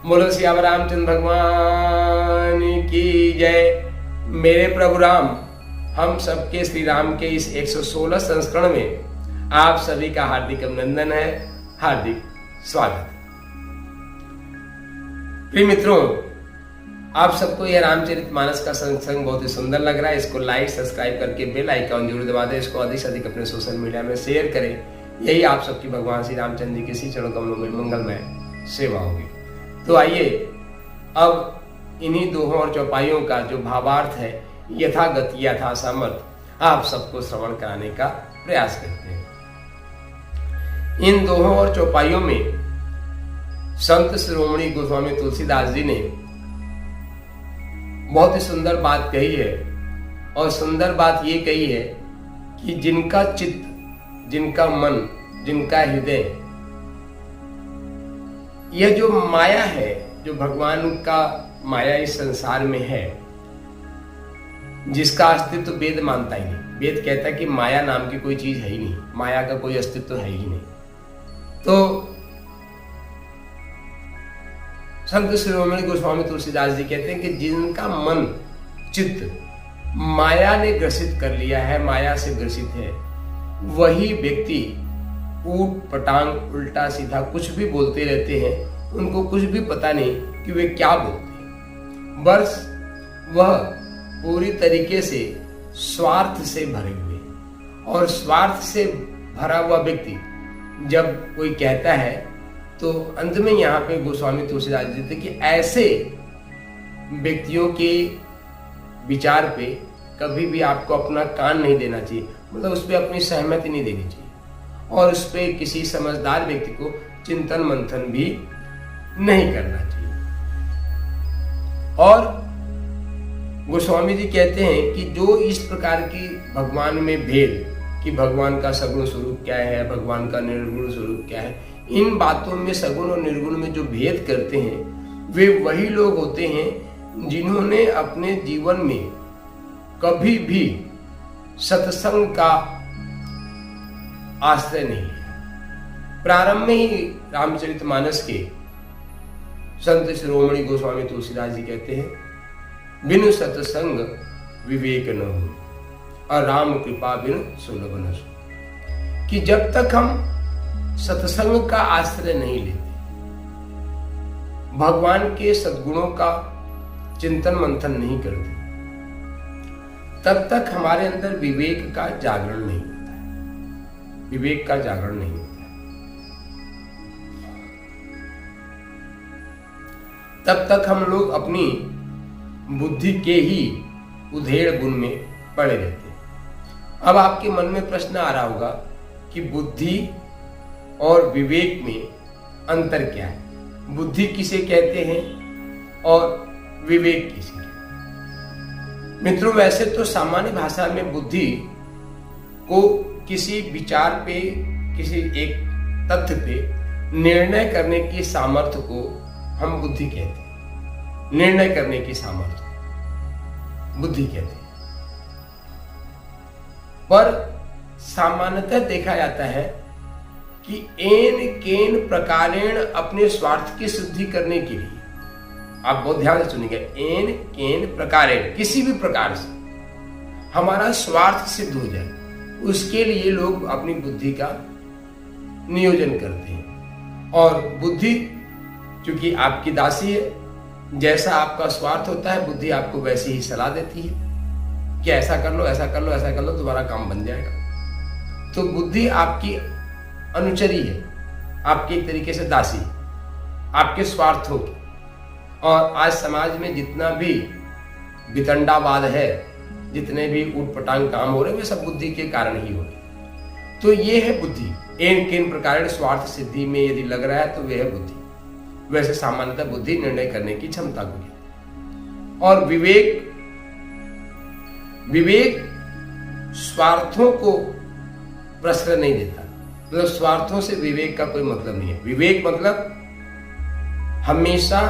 बोलो सियावर रामचंद्र भगवान की जय। मेरे प्रभु राम, हम सबके श्री राम के इस 116 संस्करण में आप सभी का हार्दिक अभिनंदन है, हार्दिक स्वागत। प्रिय मित्रों, आप सबको यह रामचरितमानस का सत्संग बहुत ही सुंदर लग रहा है। इसको लाइक सब्सक्राइब करके बेल आइकॉन जरूर दबा दें। इसको अधिक से अधिक अपने सोशल मीडिया में शेयर करें। यही आप सबकी भगवान श्री रामचंद्र जी के श्री चरणों कमलों में मंगलमय सेवा होगी। तो आइए अब इन्हीं दोहों और चौपाइयों का जो भावार्थ है यथागति यथा सामर्थ आप सबको श्रवण कराने का प्रयास करते हैं। इन दोहों और चौपाइयों में संत शिरोमणि गोस्वामी तुलसीदास जी ने बहुत ही सुंदर बात कही है। और सुंदर बात ये कही है कि जिनका चित्त, जिनका मन, जिनका हृदय, यह जो माया है, जो भगवान का माया इस संसार में है, जिसका अस्तित्व वेद मानता ही नहीं। वेद कहता है कि माया नाम की कोई चीज है ही नहीं, माया का कोई अस्तित्व है ही नहीं। तो संत शिरोमणि गोस्वामी तुलसीदास जी कहते हैं कि जिनका मन चित्त माया ने ग्रसित कर लिया है, माया से ग्रसित है, वही व्यक्ति ऊट पटांग उल्टा सीधा कुछ भी बोलते रहते हैं। उनको कुछ भी पता नहीं कि वे क्या बोलते हैं। बस वह पूरी तरीके से स्वार्थ से भरे हुए, और स्वार्थ से भरा हुआ व्यक्ति जब कोई कहता है तो अंत में यहाँ पे गोस्वामी तुलसीदास जी थे कि ऐसे व्यक्तियों के विचार पे कभी भी आपको अपना कान नहीं देना चाहिए, मतलब उस पर अपनी सहमति नहीं देनी चाहिए, और उस पर किसी समझदार व्यक्ति को चिंतन मंथन भी नहीं करना चाहिए। और गोस्वामी जी कहते हैं कि जो इस प्रकार की भगवान में भेद, कि भगवान का सगुण स्वरूप क्या है, भगवान का निर्गुण स्वरूप क्या है, इन बातों में सगुण और निर्गुण में जो भेद करते हैं, वे वही लोग होते हैं जिन्होंने अपने जीवन में कभी भी सत्संग का आश्रय नहीं लिया। प्रारंभ में ही रामचरितमानस के संत शिरोमणि गोस्वामी तुलसीदास जी कहते हैं, बिनु सत्संग विवेक न हो और राम कृपा बिनु सुलभ न सो। कि जब तक हम सत्संग का आश्रय नहीं लेते, भगवान के सद्गुणों का चिंतन मंथन नहीं करते, तब तक हमारे अंदर विवेक का जागरण नहीं होता है। विवेक का जागरण नहीं होता है। तब तक हम लोग अपनी बुद्धि के ही उधेड़ गुण में पड़े रहते हैं। अब आपके मन में प्रश्न आ रहा होगा कि बुद्धि और विवेक में अंतर क्या है, बुद्धि किसे कहते हैं और विवेक किसे कहते हैं। मित्रों, वैसे तो सामान्य भाषा में बुद्धि को किसी विचार पे, किसी एक तथ्य पे निर्णय करने की सामर्थ्य को हम बुद्धि कहते हैं। निर्णय करने की सामर्थ्य बुद्धि कहते हैं। पर सामान्यतः देखा जाता है कि एन केन प्रकारेण अपने स्वार्थ की सिद्धि करने के लिए, आप बहुत ध्यान से सुनिएगा, एन केन प्रकारेण, किसी भी प्रकार से हमारा स्वार्थ सिद्ध हो जाए, उसके लिए लोग अपनी बुद्धि का नियोजन करते हैं। और बुद्धि चूंकि आपकी दासी है, जैसा आपका स्वार्थ होता है बुद्धि आपको वैसी ही सलाह देती है कि ऐसा कर लो, ऐसा कर लो, ऐसा कर लो, तुम्हारा काम बन जाएगा। तो बुद्धि आपकी अनुचरी है, आपकी एक तरीके से दासी, आपके स्वार्थ होगी। और आज समाज में जितना भी वितंडावाद है, जितने भी ऊटपटांग काम हो रहे हैं, वे सब बुद्धि के कारण ही हो रहे। तो ये है बुद्धि। एन केन प्रकार स्वार्थ सिद्धि में यदि लग रहा है तो वह है बुद्धि। वैसे सामान्यतः बुद्धि निर्णय करने की क्षमता को है। और विवेक, विवेक स्वार्थों को प्रश्रय नहीं देता, मतलब स्वार्थों से विवेक का कोई मतलब नहीं है। विवेक मतलब हमेशा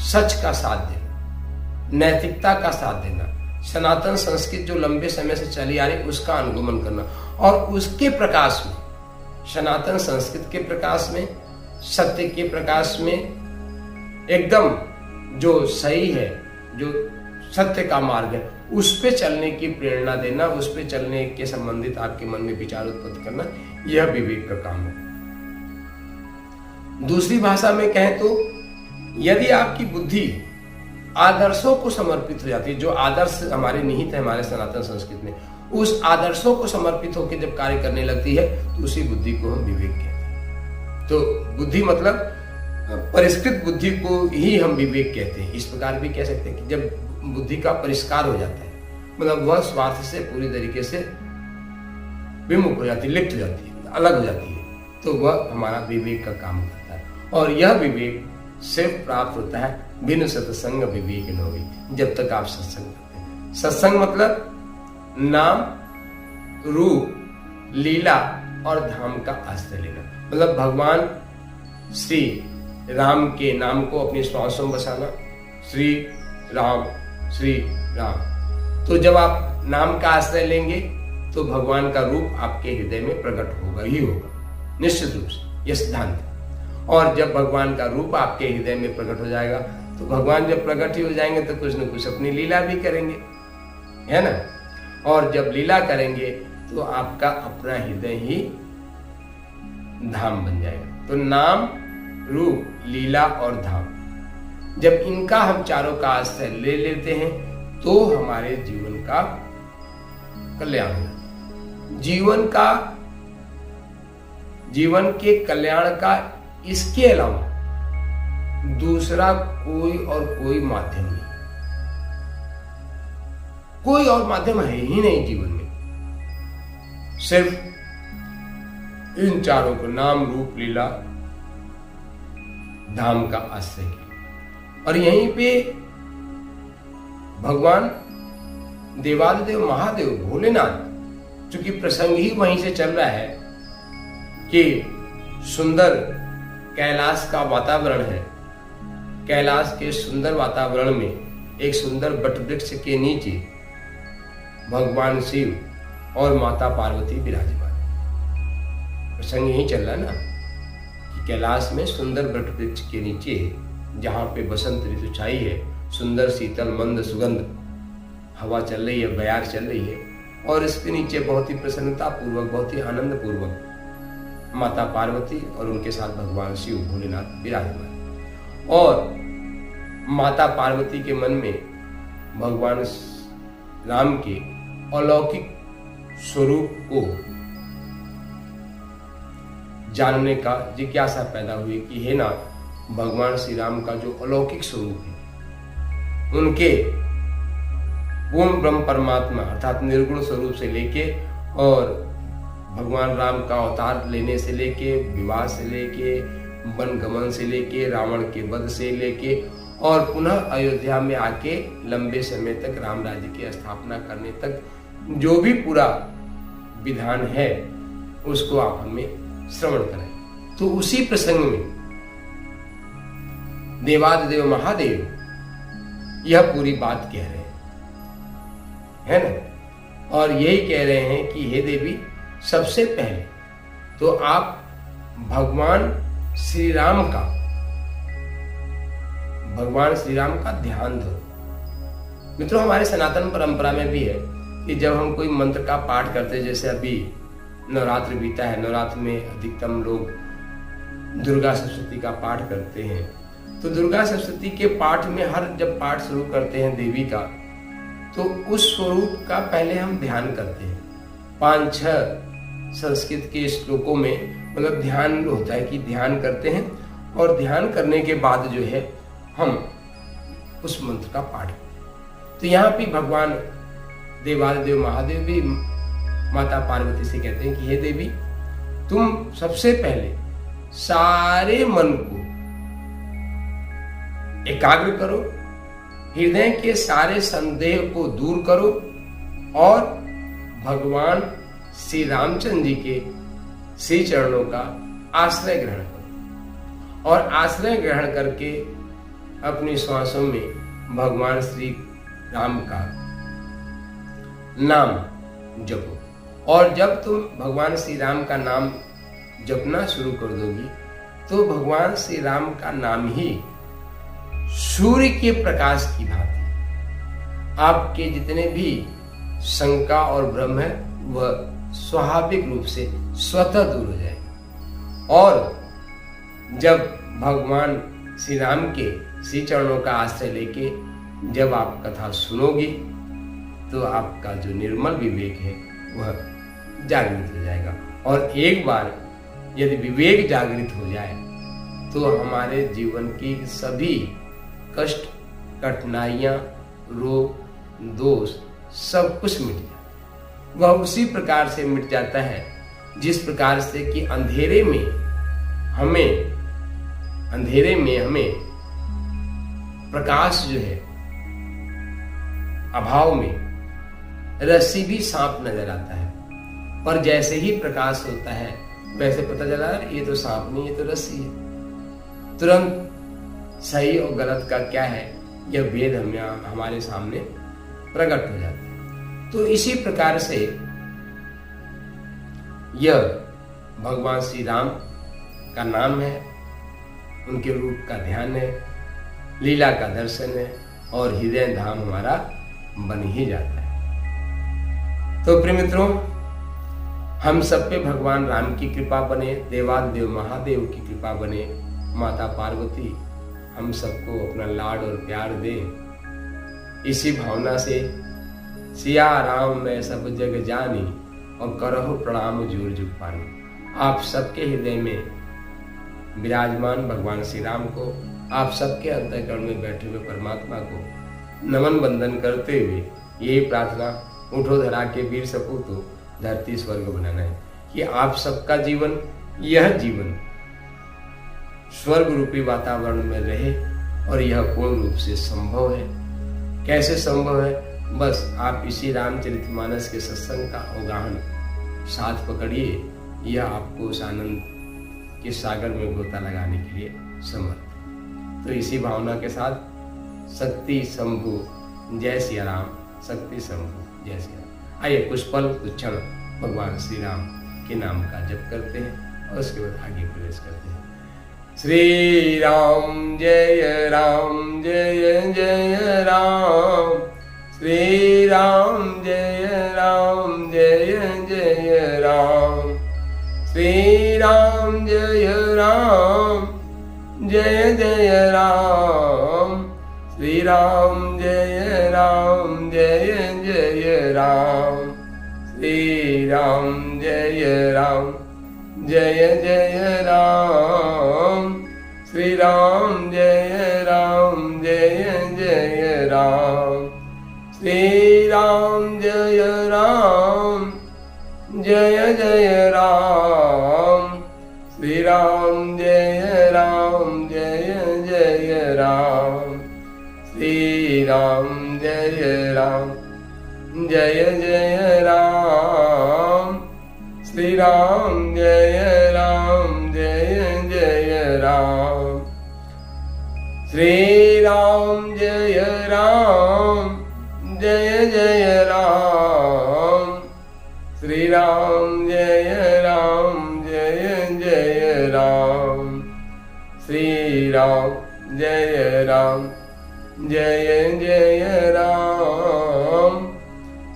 सच का साथ देना, नैतिकता का साथ देना, सनातन संस्कृति जो लंबे समय से चली आ रही उसका अनुगमन करना, और उसके प्रकाश में, सनातन संस्कृति के प्रकाश में, सत्य के प्रकाश में एकदम जो सही है, जो सत्य का मार्ग है, उस पे चलने की प्रेरणा देना, उस पे चलने के संबंधित आपके मन में विचार उत्पन्न करना, यह विवेक का काम है। दूसरी भाषा में कहें तो यदि आपकी बुद्धि आदर्शों को समर्पित हो जाती है, जो आदर्श हमारे निहित है हमारे सनातन संस्कृति में, उस आदर्शों को समर्पित होकर जब कार्य करने लगती है तो उसी बुद्धि को हम विवेक कहते हैं। तो बुद्धि मतलब परिष्कृत बुद्धि को ही हम विवेक कहते हैं। इस प्रकार भी कह सकते हैं कि जब बुद्धि का परिष्कार हो जाता है, मतलब वह स्वार्थ से पूरी तरीके से विमुख हो जाती है, लिप्त हो जाती है, अलग हो जाती है, तो वह हमारा विवेक का काम करता है। और यह विवेक सिर्फ प्राप्त होता है बिन सत्संग विवेक न होई, जब तक आप सत्संग करते हैं। सत्संग मतलब नाम, रूप, लीला और धाम का आश्रय लेना, मतलब भगवान श्री राम के नाम को अपनी श्वासों में बसाना, श्री राम श्री राम। तो जब आप नाम का आश्रय लेंगे तो भगवान का रूप आपके हृदय में प्रकट होगा ही होगा, निश्चित रूप से, यह सिद्धांत है। और जब भगवान का रूप आपके हृदय में प्रकट हो जाएगा तो भगवान जब प्रकट ही हो जाएंगे तो कुछ न कुछ अपनी लीला भी करेंगे, है ना। और जब लीला करेंगे तो आपका अपना हृदय ही धाम बन जाएगा। तो नाम, रूप, लीला और धाम, जब इनका हम चारों का आश्रय ले लेते हैं तो हमारे जीवन का कल्याण होता है। जीवन के कल्याण का इसके अलावा दूसरा कोई माध्यम नहीं, कोई और माध्यम है ही नहीं जीवन में, सिर्फ इन चारों को, नाम, रूप, लीला, धाम का आश्रय किया। और यहीं पे भगवान देवादिदेव महादेव भोलेनाथ, चूंकि प्रसंग ही वहीं से चल रहा है कि सुंदर कैलाश का वातावरण है, कैलाश के सुंदर वातावरण में एक सुंदर वटवृक्ष के नीचे भगवान शिव और माता पार्वती विराजमान है। प्रसंग यही चल रहा है ना कि कैलाश में सुंदर वटवृक्ष के नीचे, जहां पे बसंत ऋतु छाई है, सुंदर शीतल मंद सुगंध हवा चल रही है, बयार चल रही है, और इसके नीचे बहुत ही प्रसन्नता पूर्वक, बहुत ही आनंद पूर्वक माता पार्वती और उनके साथ भगवान शिव भोलेनाथ विराजमान। और माता पार्वती के मन में भगवान राम के अलौकिक स्वरूप को जानने का जिज्ञासा पैदा हुई कि हे नाथ, भगवान श्री राम का जो अलौकिक स्वरूप है, उनके पूर्ण ब्रह्म परमात्मा अर्थात निर्गुण स्वरूप से लेके और भगवान राम का अवतार लेने से लेके, विवाह से लेके, वन गमन से लेके, रावण के वध से लेके और पुनः अयोध्या में आके लंबे समय तक राम राज्य की स्थापना करने तक जो भी पूरा विधान है उसको आप हमें श्रवण करें। तो उसी प्रसंग में देवादिदेव महादेव यह पूरी बात कह रहे हैं, है ना। और यही कह रहे हैं कि हे देवी, सबसे पहले तो आप भगवान श्री राम का ध्यान दो। मित्रों, हमारे सनातन परंपरा में भी है कि जब हम कोई मंत्र का पाठ करते हैं, जैसे अभी नवरात्र बीता है, नवरात्र में अधिकतम लोग दुर्गा सप्तशती का पाठ करते हैं, तो दुर्गा सप्तशती के पाठ में जब पाठ शुरू करते हैं देवी का, तो उस स्वरूप का पहले हम ध्यान करते हैं। 5-6 संस्कृत के श्लोकों में मतलब ध्यान होता है कि ध्यान करते हैं, और ध्यान करने के बाद जो है हम उस मंत्र का पाठ। तो यहाँ पे भगवान देवादिदेव महादेव भी माता पार्वती से कहते हैं कि हे देवी, तुम सबसे पहले सारे मन को एकाग्र करो, हृदय के सारे संदेह को दूर करो और भगवान श्री रामचंद्र जी के श्री चरणों का आश्रय ग्रहण करो। और आश्रय ग्रहण करके अपनी श्वासों में भगवान श्री राम का नाम जपो। और जब तुम भगवान श्री राम का नाम जपना शुरू कर दोगी तो भगवान श्री राम का नाम ही सूर्य के प्रकाश की भांति आपके जितने भी शंका और भ्रम है वह स्वाभाविक रूप से स्वतः दूर हो जाएगी। और जब भगवान श्री राम के श्री चरणों का आश्रय लेके जब आप कथा सुनोगे तो आपका जो निर्मल विवेक है वह जागृत हो जाएगा। और एक बार यदि विवेक जागृत हो जाए तो हमारे जीवन की सभी कष्ट, कठिनाइयाँ, रोग, दोष सब कुछ मिट जाता है। वह उसी प्रकार से मिट जाता है जिस प्रकार से कि अंधेरे में हमें प्रकाश जो है अभाव में रस्सी भी सांप नजर आता है, पर जैसे ही प्रकाश होता है वैसे पता चला ये तो सांप नहीं, ये तो रस्सी है। तुरंत सही और गलत का क्या है यह भेद हमारे सामने प्रकट हो जाता है। तो इसी प्रकार से यह भगवान श्री राम का नाम है, उनके रूप का ध्यान है, लीला का दर्शन है और हृदय धाम हमारा बन ही जाता है। तो प्रिय मित्रों, हम सब पे भगवान राम की कृपा बने, देवादिदेव महादेव की कृपा बने, माता पार्वती हम सबको अपना लाड और प्यार दे। इसी भावना से सिया राम मैं सब जग जानी और करहु प्रणाम जोर जुग पानी। आप सबके हृदय में विराजमान भगवान श्री राम को, आप सबके अंतःकरण में बैठे हुए परमात्मा को नमन बंदन करते हुए यही प्रार्थना, उठो धरा के वीर सपूतो धरती स्वर्ग बनाना है कि आप सबका जीवन, यह जीवन स्वर्ग रूपी वातावरण में रहे। और यह पूर्ण रूप से संभव है। कैसे संभव है? बस आप इसी रामचरितमानस के सत्संग का अवगाहन साथ पकड़िए, यह आपको उस आनंद के सागर में गोता लगाने के लिए समर्थ। तो इसी भावना के साथ शक्ति शंभु जय सिया राम, शक्ति शंभु जय सिया राम। आइए कुछ पल कुछ क्षण भगवान श्री राम के नाम का जप करते हैं और उसके बाद आगे प्रवेश करते हैं। श्री राम जय राम जय जय राम, श्री राम जय राम जय जय राम, श्री राम जय राम जय जय राम, श्री राम जय राम जय जय राम, श्री राम जय राम जय जय राम, श्री राम जय राम जय जय राम, श्री राम जय राम जय जय राम, श्री राम जय राम जय जय राम, श्री राम जय राम जय जय राम, श्री राम जय राम जय जय राम, श्री राम जय राम जय जय राम, श्री राम जय राम जय जय राम, श्री राम जय राम जय जय राम,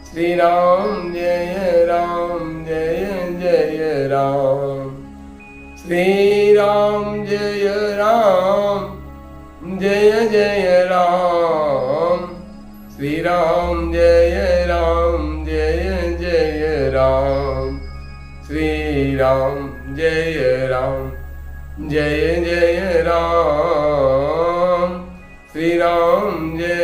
श्री राम जय राम जय जय राम, श्री राम जय राम जय जय राम, श्री राम जय राम जय जय राम, श्री राम जय राम जय जय राम, श्री राम जय